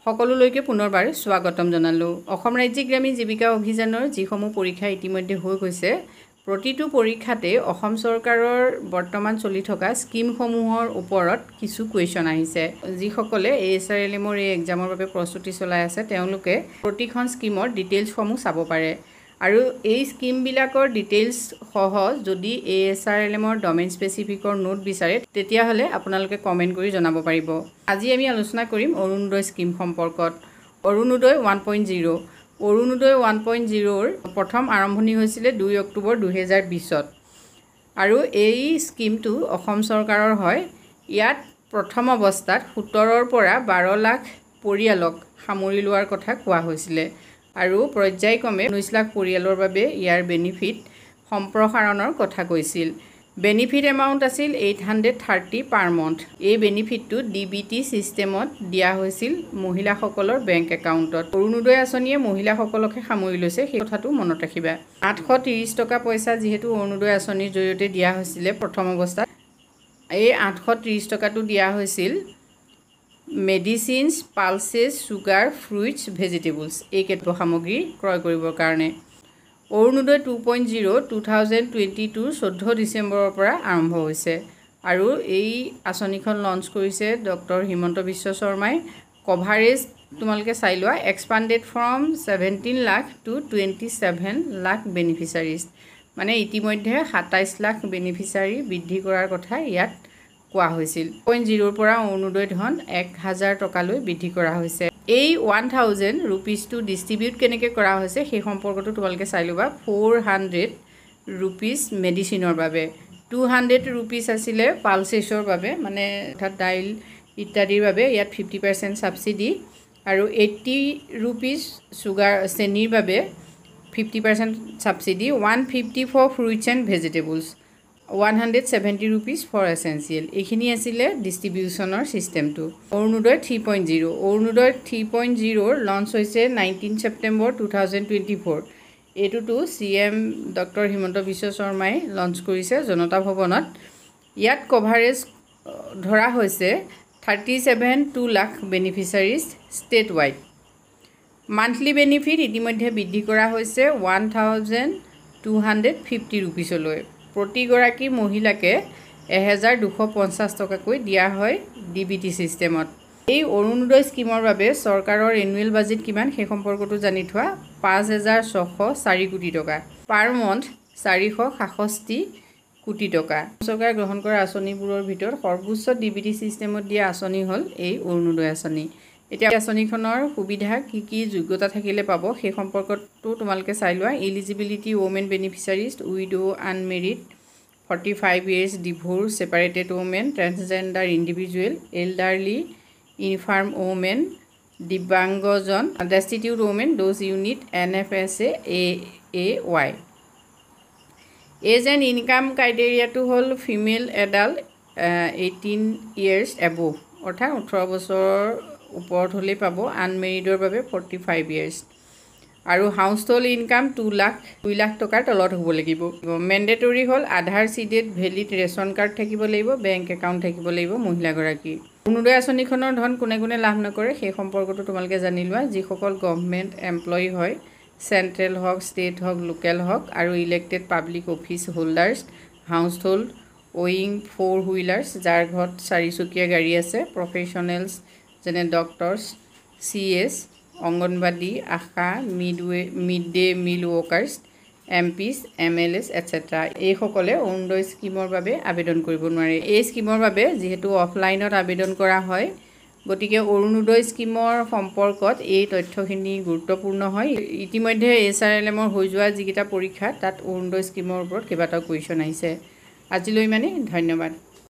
সকলোলৈকে পুনৰবাৰ স্বাগতম জনালো। অসম ৰাজ্যিক গ্ৰামীণ জীৱিকা অভিযানৰ যিসমূহ পৰীক্ষা ইতিমধ্যে হৈ গৈছে, প্ৰতিটো পৰীক্ষাতে অসম চৰকাৰৰ বৰ্তমান চলি থকা স্কিমসমূহৰ ওপৰত কিছু কুৱেশ্যন আহিছে। যিসকলে ASRLMৰ এই এক্সামৰ বাবে প্ৰস্তুতি চলাই আছে তেওঁলোকে প্ৰতিখন স্কিমৰ ডিটেইলছসমূহ চাব পাৰে। আৰু এই স্কিমবিলাকৰ ডিটেইলছ সহ যদি ASRLMৰ ডমেইন স্পেচিফিকৰ নোট বিচাৰে তেতিয়াহ'লে আপোনালোকে কমেণ্ট কৰি জনাব পাৰিব। আজি আমি আলোচনা কৰিম অৰুণোদয় স্কিম সম্পৰ্কত। অৰুণোদয় 1.0 অৰুণোদয় 1.0ৰ প্ৰথম আৰম্ভণি হৈছিলে 2 অক্টোবৰ 2020ত আৰু এই স্কিমটো অসম চৰকাৰৰ হয়। ইয়াত প্ৰথম অৱস্থাত 17ৰ পৰা 12 লাখ পৰিয়ালক সামৰি লোৱাৰ কথা কোৱা হৈছিলে আৰু পৰ্যায়ক্ৰমে 19 লাখ পৰিয়ালৰ বাবে ইয়াৰ বেনিফিট সম্প্ৰসাৰণৰ কথা কৈছিল। বেনিফিট এমাউণ্ট আছিল 830 পাৰ মান্থ। এই বেনিফিটটো DBT চিষ্টেমত দিয়া হৈছিল মহিলাসকলৰ বেংক একাউণ্টত। অৰুণোদয় আঁচনিয়ে মহিলাসকলকহে সামৰি লৈছে, সেই কথাটো মনত ৰাখিবা। 830 টকা পইচা যিহেতু অৰুণোদয় আঁচনিৰ জৰিয়তে দিয়া হৈছিলে প্ৰথম অৱস্থাত, এই 830 টকাটো দিয়া হৈছিল মেডিচিনছ, পালচেছ, চুগাৰ, ফ্ৰুইটছ, ভেজিটেবলছ এই কেইটা সামগ্ৰী ক্ৰয় কৰিবৰ কাৰণে। অৰুণোদয় 2.0 2022 14 ডিচেম্বৰৰ পৰা আৰম্ভ হৈছে আৰু এই আঁচনিখন লঞ্চ কৰিছে ডক্টৰ হিমন্ত বিশ্ব শৰ্মাই। কভাৰেজ তোমালোকে চাই লোৱা, এক্সপাণ্ডেড ফ্ৰম 17 লাখ টু 27 লাখ বেনিফিচাৰিজ, মানে ইতিমধ্যে 27 লাখ বেনিফিচাৰী বৃদ্ধি কৰাৰ কথা ইয়াত কোৱা হৈছিল। 0.0ৰ পৰা অৰুণোদয় ধন 1000 টকালৈ বৃদ্ধি কৰা হৈছে। এই 1000 ৰুপিজটো ডিষ্ট্ৰিবিউট কেনেকৈ কৰা হৈছে সেই সম্পৰ্কটো তোমালোকে চাই ল'বা। 400 ৰুপিজ মেডিচিনৰ বাবে, 200 ৰুপিজ আছিলে পালচেছৰ বাবে, মানে অৰ্থাৎ দাইল ইত্যাদিৰ বাবে ইয়াত 50% ছাবচিডি, আৰু 80 ৰুপিজ চুগাৰ চেনিৰ বাবে 50% subsidy, 150 for fruits and vegetables, 170 rupees for essential. এইখিনি আছিলে ডিষ্ট্ৰিবিউশ্যনৰ ছিষ্টেমটো। অৰুণোদয় 3.0 অৰুণোদয় 3.0ৰ লঞ্চ হৈছে 19 ছেপ্টেম্বৰ 2024। এইটোতো CM ডক্টৰ হিমন্ত বিশ্ব শৰ্মাই লঞ্চ কৰিছে জনতা ভৱনত। ইয়াত কভাৰেজ ধৰা হৈছে 37 lakh beneficiaries statewide. Monthly benefit ইতিমধ্যে বৃদ্ধি কৰা হৈছে 1250 ৰুপিজলৈ। প্ৰতিগৰাকী মহিলাকে 1250 টকাকৈ দিয়া হয় DBT চিষ্টেমত। এই অৰুণোদয় স্কিমৰ বাবে চৰকাৰৰ এনুৱেল বাজেট কিমান সেই সম্পৰ্কটো জানি থোৱা। 5604 কোটি টকা, পাৰ মান্থ 466 কোটি টকা। চৰকাৰে গ্ৰহণ কৰা আঁচনিবোৰৰ ভিতৰত সৰ্বোচ্চ DBT চিষ্টেমত দিয়া আঁচনি হ'ল এই অৰুণোদয় আঁচনি। এতিয়া আঁচনিখনৰ সুবিধা কি কি যোগ্যতা থাকিলে পাব সেই সম্পৰ্কটো তোমালোকে চাই লোৱা। Eligibility women beneficiaries, widow, unmarried, 45 years, divorce, separated women, transgender individual, elderly, infirm women, divyangjan, destitute women, those unit NFSA-AY। Age and income ক্ৰাইটেৰিয়াটো হ'ল ফিমেল এডাল্ট 18 years এবভ, অৰ্থাৎ 18 বছৰৰ ওপৰত হ'লেই পাব। আনমেৰিডৰ বাবে 45 years, আৰু হাউচ হোল্ড ইনকাম 2 লাখ টকাৰ তলত হ'ব লাগিব। মেণ্ডেটৰী হ'ল আধাৰ চিডেড ভেলিড ৰেচন কাৰ্ড থাকিব লাগিব, বেংক একাউণ্ট থাকিব লাগিব মহিলাগৰাকী। অৰুণোদয় আঁচনিখনৰ ধন কোনে কোনে লাভ নকৰে সেই সম্পৰ্কটো তোমালোকে জানি লোৱা। যিসকল গভৰ্ণমেণ্ট এমপ্লয়ী হয়, চেণ্ট্ৰেল হওক, ষ্টেট হওক, লোকেল হওক, আৰু elected public office holders, household ৱিং 4 হুইলাৰ্ছ, যাৰ ঘৰত 4 চকীয়া গাড়ী আছে, প্ৰফেশ্যনেলছ যেনে doctors, CS, anganwadi, ASHA, mid day meal workers, MPs, MLAs etcetera, এইসকলে অৰুণোদয় স্কিমৰ বাবে আবেদন কৰিব নোৱাৰে। এই স্কিমৰ বাবে যিহেতু অফলাইনত আবেদন কৰা হয়, গতিকে অৰুণোদয় স্কিমৰ সম্পৰ্কত এই তথ্যখিনি গুৰুত্বপূৰ্ণ হয়। ইতিমধ্যে ASRLMৰ হৈ যোৱা যিকেইটা পৰীক্ষা তাত অৰুণোদয় স্কিমৰ ওপৰত কেইবাটাও কুৱেশ্যন আহিছে। আজিলৈ ইমানেই, ধন্যবাদ।